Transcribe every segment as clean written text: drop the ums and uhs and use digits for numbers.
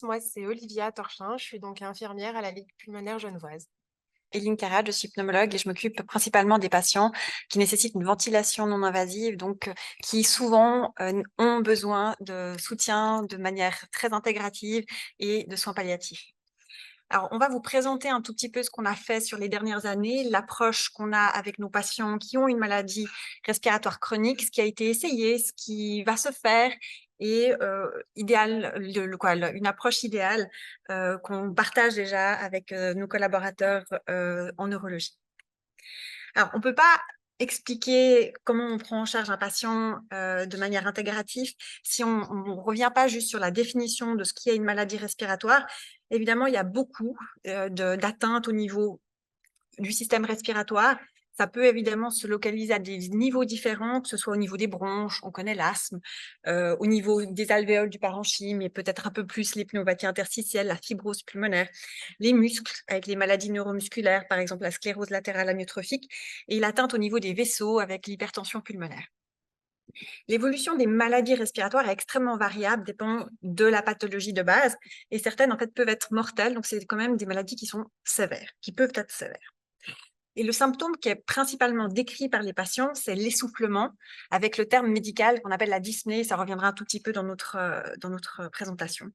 Moi, c'est Olivia Torchin, je suis donc infirmière à la Ligue pulmonaire genevoise. Éline Carrade, je suis pneumologue et je m'occupe principalement des patients qui nécessitent une ventilation non invasive, donc qui souvent ont besoin de soutien de manière très intégrative et de soins palliatifs. Alors, on va vous présenter un tout petit peu ce qu'on a fait sur les dernières années, l'approche qu'on a avec nos patients qui ont une maladie respiratoire chronique, ce qui a été essayé, ce qui va se faire et une approche idéale qu'on partage déjà avec nos collaborateurs en neurologie. Alors, on ne peut pas expliquer comment on prend en charge un patient de manière intégrative si on ne revient pas juste sur la définition de ce qui est une maladie respiratoire. Évidemment, il y a beaucoup d'atteintes au niveau du système respiratoire. Ça peut évidemment se localiser à des niveaux différents, que ce soit au niveau des bronches, on connaît l'asthme, au niveau des alvéoles du parenchyme, et peut-être un peu plus les pneumopathies interstitielles, la fibrose pulmonaire, les muscles, avec les maladies neuromusculaires, par exemple la sclérose latérale amyotrophique, et l'atteinte au niveau des vaisseaux avec l'hypertension pulmonaire. L'évolution des maladies respiratoires est extrêmement variable, dépend de la pathologie de base, et certaines en fait peuvent être mortelles, donc c'est quand même des maladies qui sont sévères, qui peuvent être sévères. Et le symptôme qui est principalement décrit par les patients, c'est l'essoufflement, avec le terme médical qu'on appelle la dyspnée. Ça reviendra un tout petit peu dans notre présentation.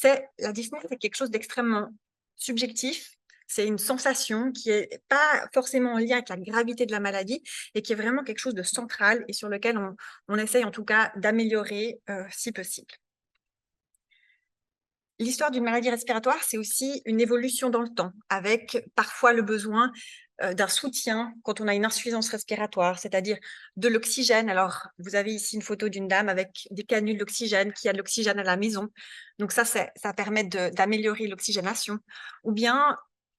La dyspnée, c'est quelque chose d'extrêmement subjectif. C'est une sensation qui n'est pas forcément en lien avec la gravité de la maladie et qui est vraiment quelque chose de central et sur lequel on essaye en tout cas d'améliorer si possible. L'histoire d'une maladie respiratoire, c'est aussi une évolution dans le temps, avec parfois le besoin d'un soutien quand on a une insuffisance respiratoire, c'est-à-dire de l'oxygène. Alors, vous avez ici une photo d'une dame avec des canules d'oxygène, qui a de l'oxygène à la maison. Donc ça permet d'améliorer l'oxygénation. Ou bien,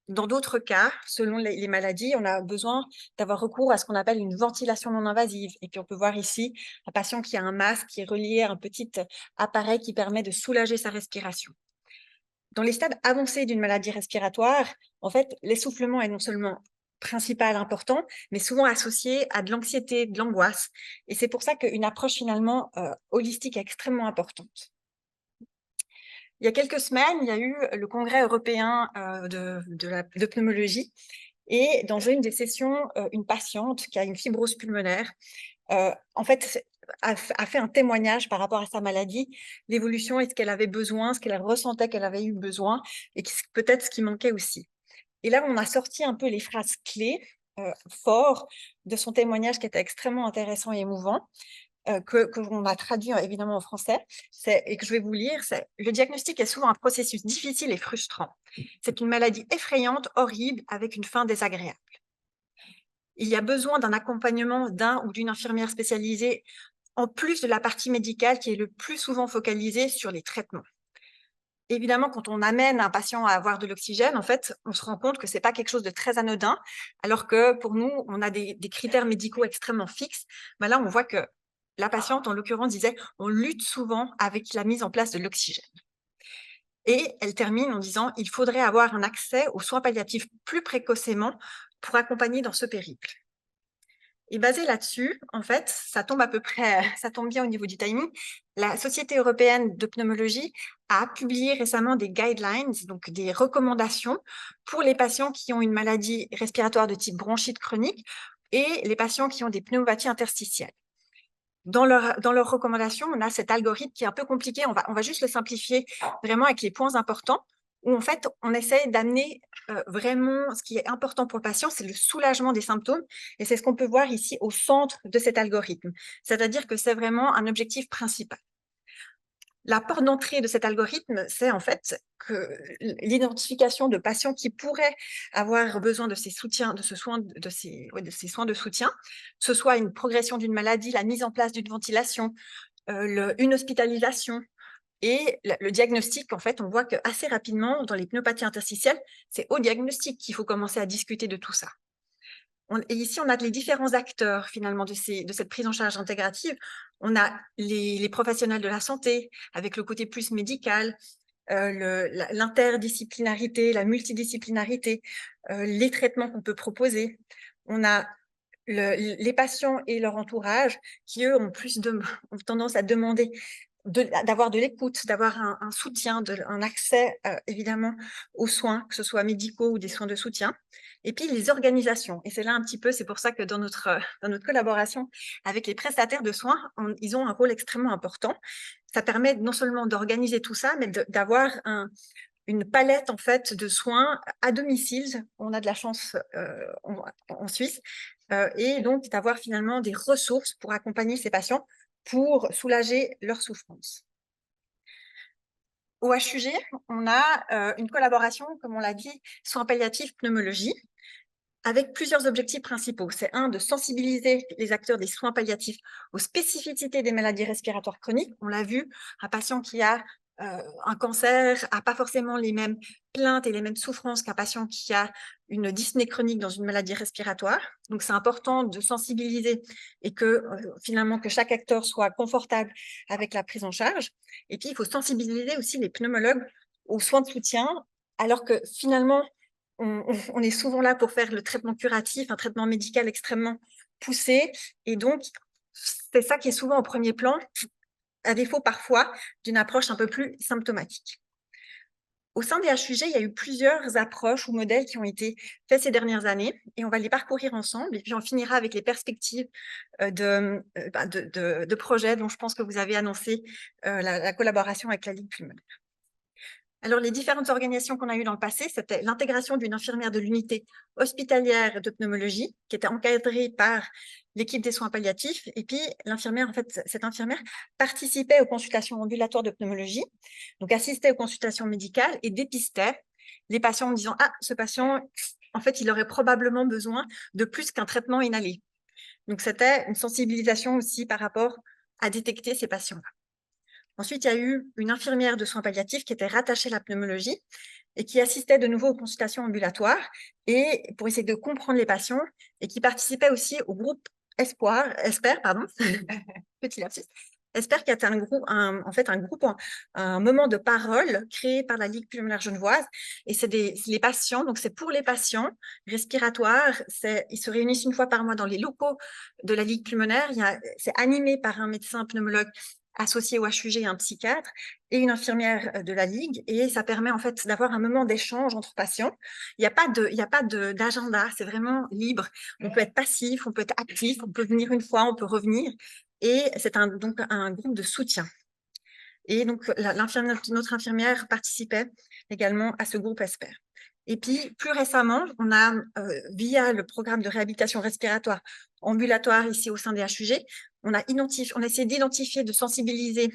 dans d'autres cas, selon les maladies, on a besoin d'avoir recours à ce qu'on appelle une ventilation non invasive. Et puis, on peut voir ici un patient qui a un masque qui est relié à un petit appareil qui permet de soulager sa respiration. Dans les stades avancés d'une maladie respiratoire, en fait, l'essoufflement est non seulement principal, important, mais souvent associé à de l'anxiété, de l'angoisse. Et c'est pour ça qu'une approche finalement holistique est extrêmement importante. Il y a quelques semaines, il y a eu le congrès européen de pneumologie. Et dans une des sessions, une patiente qui a une fibrose pulmonaire, en fait, a fait un témoignage par rapport à sa maladie, l'évolution et ce qu'elle avait besoin, ce qu'elle ressentait qu'elle avait eu besoin et peut-être ce qui manquait aussi. Et là, on a sorti un peu les phrases clés, forts de son témoignage qui était extrêmement intéressant et émouvant, que l'on a traduit évidemment en français, et que je vais vous lire. Le diagnostic est souvent un processus difficile et frustrant. C'est une maladie effrayante, horrible, avec une fin désagréable. Il y a besoin d'un accompagnement d'un ou d'une infirmière spécialisée, en plus de la partie médicale qui est le plus souvent focalisée sur les traitements. Évidemment, quand on amène un patient à avoir de l'oxygène, en fait, on se rend compte que ce n'est pas quelque chose de très anodin, alors que pour nous, on a des critères médicaux extrêmement fixes. Ben là, on voit que la patiente, en l'occurrence, disait on lutte souvent avec la mise en place de l'oxygène. Et elle termine en disant il faudrait avoir un accès aux soins palliatifs plus précocement pour accompagner dans ce périple. Et basé là-dessus, en fait, ça tombe à peu près, ça tombe bien au niveau du timing. La Société européenne de pneumologie a publié récemment des guidelines, donc des recommandations pour les patients qui ont une maladie respiratoire de type bronchite chronique et les patients qui ont des pneumopathies interstitielles. Dans leurs recommandations, on a cet algorithme qui est un peu compliqué. On va juste le simplifier vraiment avec les points importants, où en fait, on essaye d'amener vraiment ce qui est important pour le patient, c'est le soulagement des symptômes. Et c'est ce qu'on peut voir ici au centre de cet algorithme. C'est-à-dire que c'est vraiment un objectif principal. La porte d'entrée de cet algorithme, c'est en fait que l'identification de patients qui pourraient avoir besoin de ces soutiens, de ces soins de soutien, que ce soit une progression d'une maladie, la mise en place d'une ventilation, une hospitalisation et le diagnostic. En fait, on voit qu'assez rapidement, dans les pneumopathies interstitielles, c'est au diagnostic qu'il faut commencer à discuter de tout ça. Et ici, on a les différents acteurs finalement de cette prise en charge intégrative. On a les professionnels de la santé, avec le côté plus médical, l'interdisciplinarité, la multidisciplinarité, les traitements qu'on peut proposer. On a les patients et leur entourage qui, eux, ont tendance à demander d'avoir de l'écoute, d'avoir un soutien, un accès évidemment aux soins, que ce soit médicaux ou des soins de soutien. Et puis les organisations. Et c'est là un petit peu, c'est pour ça que dans notre collaboration avec les prestataires de soins, ils ont un rôle extrêmement important. Ça permet non seulement d'organiser tout ça, mais d'avoir une palette en fait de soins à domicile. On a de la chance en Suisse, et donc d'avoir finalement des ressources pour accompagner ces patients pour soulager leur souffrance. Au HUG, on a une collaboration, comme on l'a dit, soins palliatifs, pneumologie, avec plusieurs objectifs principaux. C'est de sensibiliser les acteurs des soins palliatifs aux spécificités des maladies respiratoires chroniques. On l'a vu, un patient qui a un cancer n'a pas forcément les mêmes plaintes et les mêmes souffrances qu'un patient qui a une dyspnée chronique dans une maladie respiratoire. Donc, c'est important de sensibiliser et que finalement que chaque acteur soit confortable avec la prise en charge. Et puis, il faut sensibiliser aussi les pneumologues aux soins de soutien, alors que finalement, on est souvent là pour faire le traitement curatif, un traitement médical extrêmement poussé. Et donc, c'est ça qui est souvent au premier plan, à défaut parfois d'une approche un peu plus symptomatique. Au sein des HUG, il y a eu plusieurs approches ou modèles qui ont été faits ces dernières années et on va les parcourir ensemble et puis on finira avec les perspectives de projets dont je pense que vous avez annoncé la collaboration avec la Ligue pulmonaire. Alors, les différentes organisations qu'on a eues dans le passé, c'était l'intégration d'une infirmière de l'unité hospitalière de pneumologie, qui était encadrée par l'équipe des soins palliatifs. Et puis, l'infirmière, en fait, cette infirmière participait aux consultations ambulatoires de pneumologie, donc assistait aux consultations médicales et dépistait les patients en disant « Ah, ce patient, en fait, il aurait probablement besoin de plus qu'un traitement inhalé. » Donc, c'était une sensibilisation aussi par rapport à détecter ces patients-là. Ensuite, il y a eu une infirmière de soins palliatifs qui était rattachée à la pneumologie et qui assistait de nouveau aux consultations ambulatoires et pour essayer de comprendre les patients et qui participait aussi au groupe ESPER, petit lapsus, ESPER qui est un moment de parole créé par la Ligue pulmonaire genevoise et c'est les patients, donc c'est pour les patients respiratoires, ils se réunissent une fois par mois dans les locaux de la Ligue pulmonaire, c'est animé par un médecin pneumologue associé au HUG et un psychiatre et une infirmière de la Ligue, et ça permet en fait d'avoir un moment d'échange entre patients. Il n'y a pas d'agenda, c'est vraiment libre. On peut être passif, on peut être actif, on peut venir une fois, on peut revenir, et c'est donc un groupe de soutien. Et donc, notre infirmière participait également à ce groupe ESPER. Et puis, plus récemment, on a, via le programme de réhabilitation respiratoire ambulatoire ici au sein des HUG, on a essayé d'identifier, de sensibiliser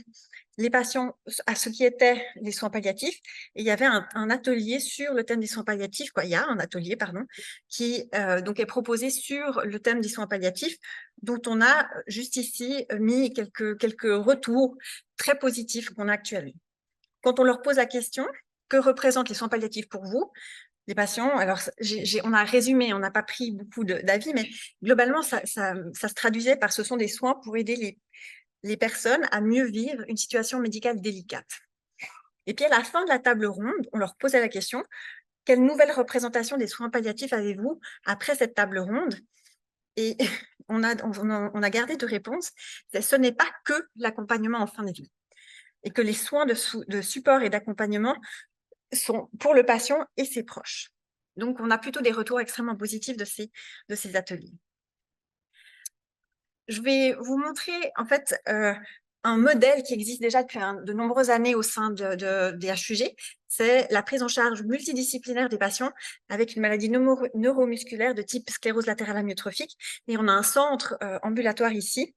les patients à ce qui étaient les soins palliatifs. Et il y avait un atelier sur le thème des soins palliatifs, il y a un atelier, pardon, qui donc est proposé sur le thème des soins palliatifs, dont on a juste ici mis quelques retours très positifs qu'on a actuellement. Quand on leur pose la question, que représentent les soins palliatifs pour vous, les patients, alors on a résumé, on n'a pas pris beaucoup d'avis, mais globalement, ça se traduisait par ce sont des soins pour aider les personnes à mieux vivre une situation médicale délicate. Et puis à la fin de la table ronde, on leur posait la question, quelle nouvelle représentation des soins palliatifs avez-vous après cette table ronde? Et on a gardé deux réponses, ce n'est pas que l'accompagnement en fin de vie, et que les soins de support et d'accompagnement sont pour le patient et ses proches. Donc, on a plutôt des retours extrêmement positifs de ces ateliers. Je vais vous montrer, en fait, un modèle qui existe déjà depuis de nombreuses années au sein des HUG. C'est la prise en charge multidisciplinaire des patients avec une maladie neuromusculaire de type sclérose latérale amyotrophique. Et on a un centre ambulatoire ici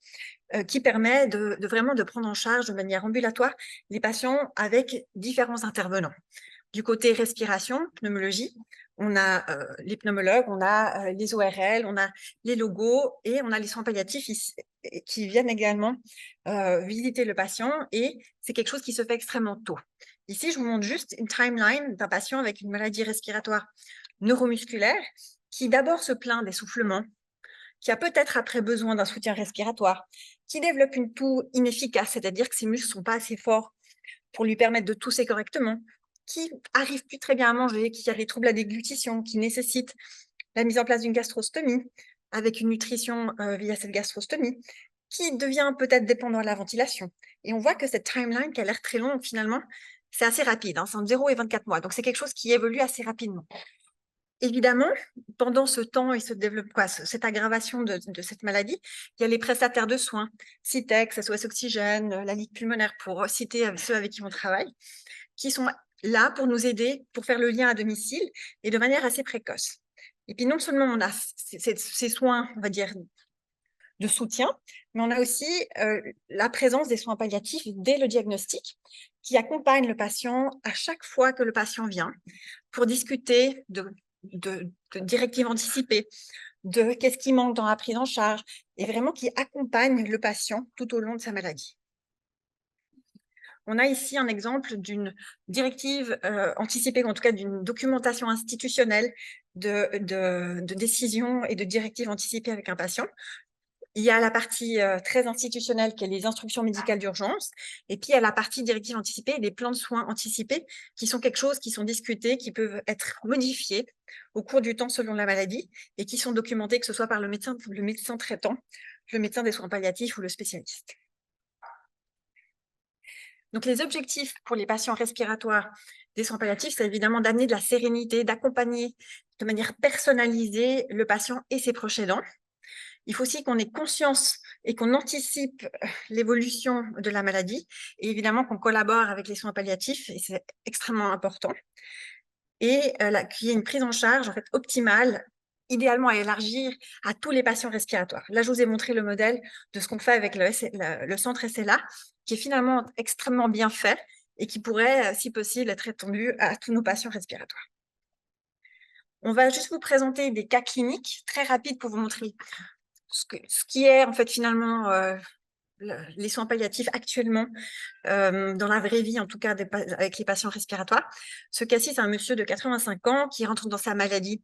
qui permet vraiment de prendre en charge de manière ambulatoire les patients avec différents intervenants. Du côté respiration, pneumologie, on a les pneumologues, on a les ORL, on a les logos et on a les soins palliatifs ici, qui viennent également visiter le patient, et c'est quelque chose qui se fait extrêmement tôt. Ici, je vous montre juste une timeline d'un patient avec une maladie respiratoire neuromusculaire qui d'abord se plaint d'essoufflement, qui a peut-être après besoin d'un soutien respiratoire, qui développe une toux inefficace, c'est-à-dire que ses muscles ne sont pas assez forts pour lui permettre de tousser correctement, qui n'arrive plus très bien à manger, qui a des troubles à déglutition, qui nécessite la mise en place d'une gastrostomie, avec une nutrition via cette gastrostomie, qui devient peut-être dépendant à la ventilation. Et on voit que cette timeline qui a l'air très longue, finalement, c'est assez rapide, hein, c'est entre 0 et 24 mois. Donc, c'est quelque chose qui évolue assez rapidement. Évidemment, pendant ce temps et cette aggravation de cette maladie, il y a les prestataires de soins, Citex, SOS Oxygène, la Ligue pulmonaire, pour citer ceux avec qui on travaille, qui sont là pour nous aider, pour faire le lien à domicile et de manière assez précoce. Et puis, non seulement on a ces soins, on va dire, de soutien, mais on a aussi la présence des soins palliatifs dès le diagnostic qui accompagnent le patient à chaque fois que le patient vient pour discuter de directives anticipées, de qu'est-ce qui manque dans la prise en charge et vraiment qui accompagne le patient tout au long de sa maladie. On a ici un exemple d'une directive anticipée, en tout cas d'une documentation institutionnelle de décision et de directives anticipées avec un patient. Il y a la partie très institutionnelle qui est les instructions médicales d'urgence, et puis il y a la partie directive anticipée et les plans de soins anticipés qui sont quelque chose qui sont discutés, qui peuvent être modifiés au cours du temps selon la maladie et qui sont documentés, que ce soit par le médecin traitant, le médecin des soins palliatifs ou le spécialiste. Donc, les objectifs pour les patients respiratoires des soins palliatifs, c'est évidemment d'amener de la sérénité, d'accompagner de manière personnalisée le patient et ses proches aidants. Il faut aussi qu'on ait conscience et qu'on anticipe l'évolution de la maladie et évidemment qu'on collabore avec les soins palliatifs, et c'est extrêmement important. Et qu'il y ait une prise en charge en fait, optimale, idéalement à élargir à tous les patients respiratoires. Là, je vous ai montré le modèle de ce qu'on fait avec le centre SLA, qui est finalement extrêmement bien fait et qui pourrait, si possible, être étendu à tous nos patients respiratoires. On va juste vous présenter des cas cliniques très rapides pour vous montrer ce qui est en fait finalement les soins palliatifs actuellement dans la vraie vie, en tout cas avec les patients respiratoires. Ce cas-ci, c'est un monsieur de 85 ans qui rentre dans sa maladie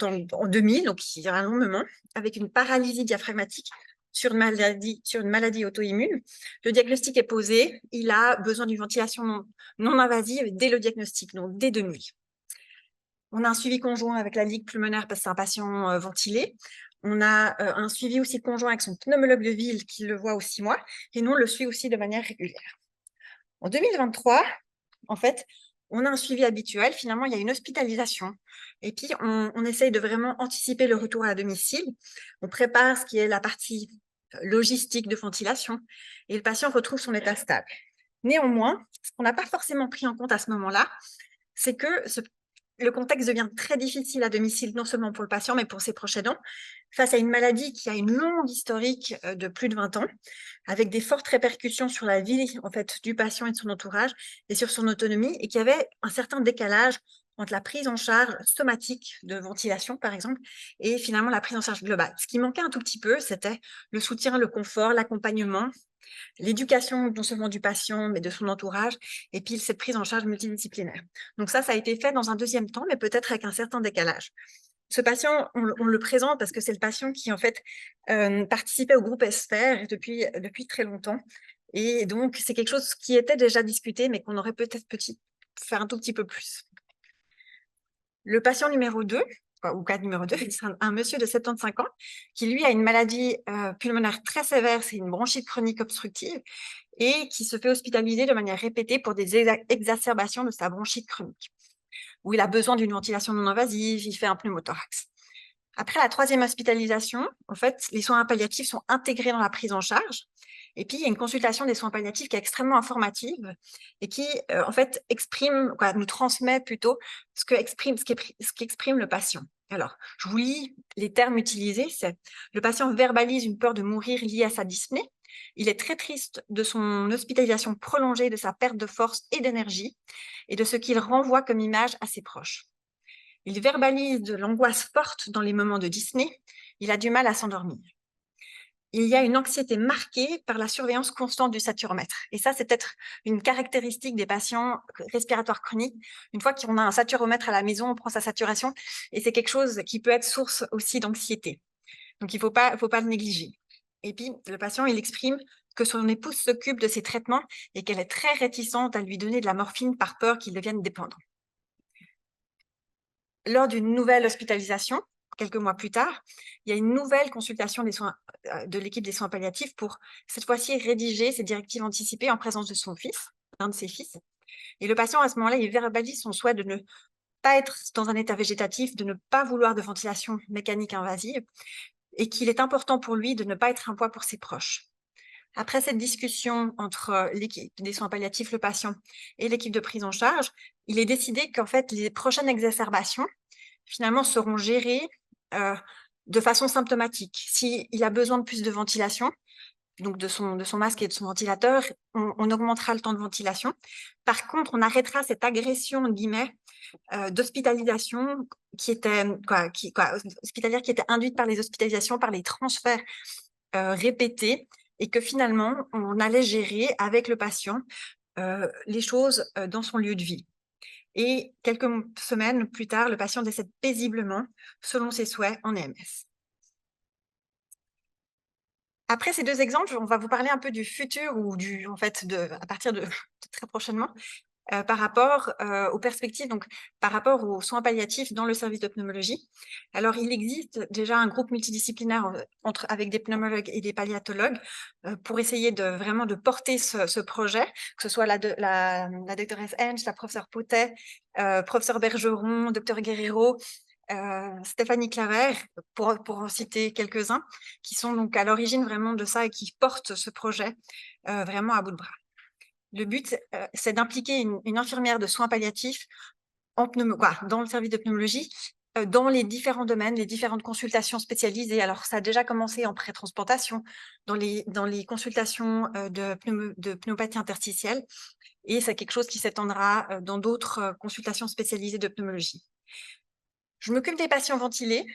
en 2000, donc il y a un long moment, avec une paralysie diaphragmatique sur une maladie auto-immune. Le diagnostic est posé, il a besoin d'une ventilation non invasive dès le diagnostic, donc dès 2000. On a un suivi conjoint avec la Ligue pulmonaire parce que c'est un patient ventilé. On a un suivi aussi conjoint avec son pneumologue de ville qui le voit aux 6 mois. Et nous, on le suit aussi de manière régulière. En 2023, en fait, on a un suivi habituel. Finalement, il y a une hospitalisation. Et puis, on essaye de vraiment anticiper le retour à domicile. On prépare ce qui est la partie logistique de ventilation. Et le patient retrouve son état stable. Néanmoins, ce qu'on n'a pas forcément pris en compte à ce moment-là, c'est que le contexte devient très difficile à domicile, non seulement pour le patient, mais pour ses proches aidants, face à une maladie qui a une longue historique de plus de 20 ans, avec des fortes répercussions sur la vie en fait, du patient et de son entourage, et sur son autonomie, et qui avait un certain décalage entre la prise en charge somatique de ventilation, par exemple, et finalement la prise en charge globale. Ce qui manquait un tout petit peu, c'était le soutien, le confort, l'accompagnement, l'éducation non seulement du patient, mais de son entourage, et puis cette prise en charge multidisciplinaire. Donc ça a été fait dans un deuxième temps, mais peut-être avec un certain décalage. Ce patient, on le présente parce que c'est le patient qui, en fait, participait au groupe ESPER depuis très longtemps. Et donc, c'est quelque chose qui était déjà discuté, mais qu'on aurait peut-être faire un tout petit peu plus. Le patient numéro 2, ou cas numéro 2, c'est un monsieur de 75 ans qui, lui, a une maladie pulmonaire très sévère, c'est une bronchite chronique obstructive, et qui se fait hospitaliser de manière répétée pour des exacerbations de sa bronchite chronique, où il a besoin d'une ventilation non invasive, il fait un pneumothorax. Après la 3e hospitalisation, en fait, les soins palliatifs sont intégrés dans la prise en charge. Et puis, il y a une consultation des soins palliatifs qui est extrêmement informative et qui, en fait, nous transmet plutôt ce qu'exprime le patient. Alors, je vous lis les termes utilisés. C'est le patient verbalise une peur de mourir liée à sa dyspnée. Il est très triste de son hospitalisation prolongée, de sa perte de force et d'énergie et de ce qu'il renvoie comme image à ses proches. Il verbalise de l'angoisse forte dans les moments de dyspnée. Il a du mal à s'endormir. Il y a une anxiété marquée par la surveillance constante du saturomètre. Et ça, c'est peut-être une caractéristique des patients respiratoires chroniques. Une fois qu'on a un saturomètre à la maison, on prend sa saturation et c'est quelque chose qui peut être source aussi d'anxiété. Donc, il ne faut pas le négliger. Et puis, le patient, il exprime que son épouse s'occupe de ses traitements et qu'elle est très réticente à lui donner de la morphine par peur qu'il devienne dépendant. Lors d'une nouvelle hospitalisation, quelques mois plus tard, il y a une nouvelle consultation des soins, de l'équipe des soins palliatifs pour, cette fois-ci, rédiger ces directives anticipées en présence de son fils, d'un de ses fils. Et le patient, à ce moment-là, il verbalise son souhait de ne pas être dans un état végétatif, de ne pas vouloir de ventilation mécanique invasive, et qu'il est important pour lui de ne pas être un poids pour ses proches. Après cette discussion entre l'équipe des soins palliatifs, le patient et l'équipe de prise en charge, il est décidé qu'en fait, les prochaines exacerbations, finalement, seront gérées de façon symptomatique. S'il a besoin de plus de ventilation, donc de son masque et de son ventilateur, on augmentera le temps de ventilation. Par contre, on arrêtera cette agression, en guillemets, d'hospitalisation hospitalière qui était induite par les hospitalisations, par les transferts répétés, et que finalement, on allait gérer avec le patient les choses dans son lieu de vie. Et quelques semaines plus tard, le patient décède paisiblement, selon ses souhaits, en EMS. Après ces 2 exemples, on va vous parler un peu du futur ou en fait, à partir de très prochainement, par rapport aux perspectives, donc par rapport aux soins palliatifs dans le service de pneumologie. Alors, il existe déjà un groupe multidisciplinaire avec des pneumologues et des palliatologues pour essayer vraiment de porter ce projet, que ce soit la doctoresse Hensch, la professeure Potet, professeur Bergeron, docteur Guerrero, Stéphanie Claver, pour en citer quelques-uns, qui sont donc à l'origine vraiment de ça et qui portent ce projet vraiment à bout de bras. Le but, c'est d'impliquer une infirmière de soins palliatifs dans le service de pneumologie, dans les différents domaines, les différentes consultations spécialisées. Alors, ça a déjà commencé en pré-transplantation, dans les consultations de pneumopathie interstitielle, et c'est quelque chose qui s'étendra dans d'autres consultations spécialisées de pneumologie. Je m'occupe des patients ventilés.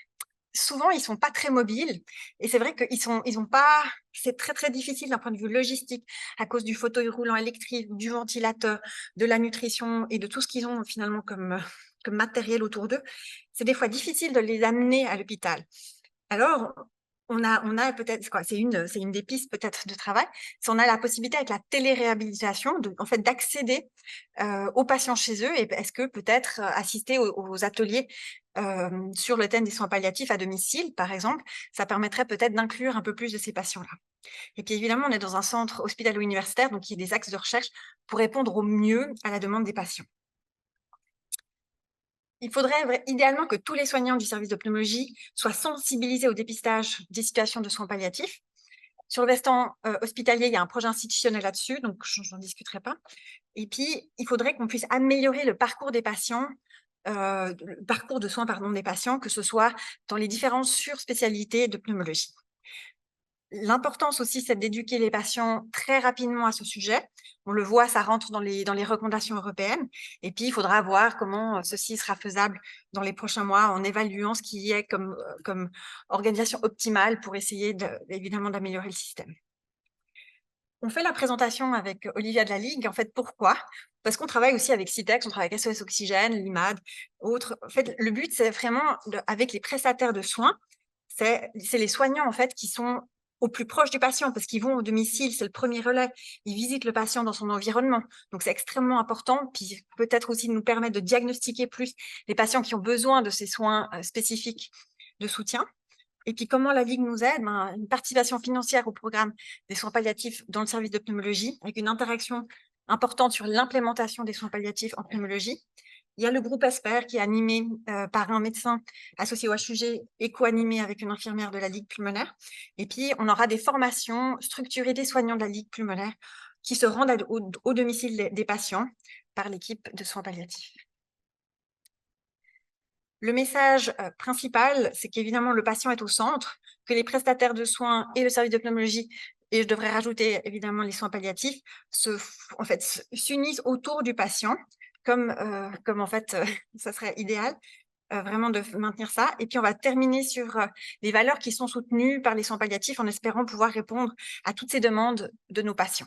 Souvent, ils sont pas très mobiles, et c'est vrai ils ont pas. C'est très très difficile d'un point de vue logistique à cause du fauteuil roulant électrique, du ventilateur, de la nutrition et de tout ce qu'ils ont finalement comme matériel autour d'eux. C'est des fois difficile de les amener à l'hôpital. Alors, on a peut-être c'est une des pistes peut-être de travail. Si on a la possibilité avec la téléréhabilitation en fait d'accéder aux patients chez eux, et est-ce que peut-être assister aux ateliers sur le thème des soins palliatifs à domicile, par exemple, ça permettrait peut-être d'inclure un peu plus de ces patients-là. Et puis évidemment, on est dans un centre hospitalo-universitaire, donc il y a des axes de recherche pour répondre au mieux à la demande des patients. Il faudrait idéalement que tous les soignants du service de pneumologie soient sensibilisés au dépistage des situations de soins palliatifs. Sur le versant hospitalier, il y a un projet institutionnel là-dessus, donc je n'en discuterai pas. Et puis, il faudrait qu'on puisse améliorer le parcours des patients, le parcours de soins des patients, que ce soit dans les différentes surspécialités de pneumologie. L'importance aussi, c'est d'éduquer les patients très rapidement à ce sujet. On le voit, ça rentre dans les recommandations européennes. Et puis, il faudra voir comment ceci sera faisable dans les prochains mois en évaluant ce qu'il y a comme organisation optimale pour essayer évidemment d'améliorer le système. On fait la présentation avec Olivia de la Ligue. En fait, pourquoi? Parce qu'on travaille aussi avec Citex, on travaille avec SOS Oxygène, l'IMAD, autres. En fait, le but, c'est vraiment, avec les prestataires de soins, c'est les soignants en fait qui sont au plus proche du patient, parce qu'ils vont au domicile, c'est le premier relais. Ils visitent le patient dans son environnement. Donc, c'est extrêmement important. Puis, peut-être aussi nous permettre de diagnostiquer plus les patients qui ont besoin de ces soins spécifiques de soutien. Et puis, comment la Ligue nous aide? Une participation financière au programme des soins palliatifs dans le service de pneumologie, avec une interaction importante sur l'implémentation des soins palliatifs en pneumologie. Il y a le groupe ESPER qui est animé par un médecin associé au HUG et co-animé avec une infirmière de la Ligue pulmonaire. Et puis, on aura des formations structurées des soignants de la Ligue pulmonaire qui se rendent au domicile des patients par l'équipe de soins palliatifs. Le message principal, c'est qu'évidemment, le patient est au centre, que les prestataires de soins et le service de pneumologie, et je devrais rajouter évidemment les soins palliatifs, s'unissent autour du patient, comme en fait, ça serait idéal, vraiment de maintenir ça. Et puis, on va terminer sur les valeurs qui sont soutenues par les soins palliatifs en espérant pouvoir répondre à toutes ces demandes de nos patients.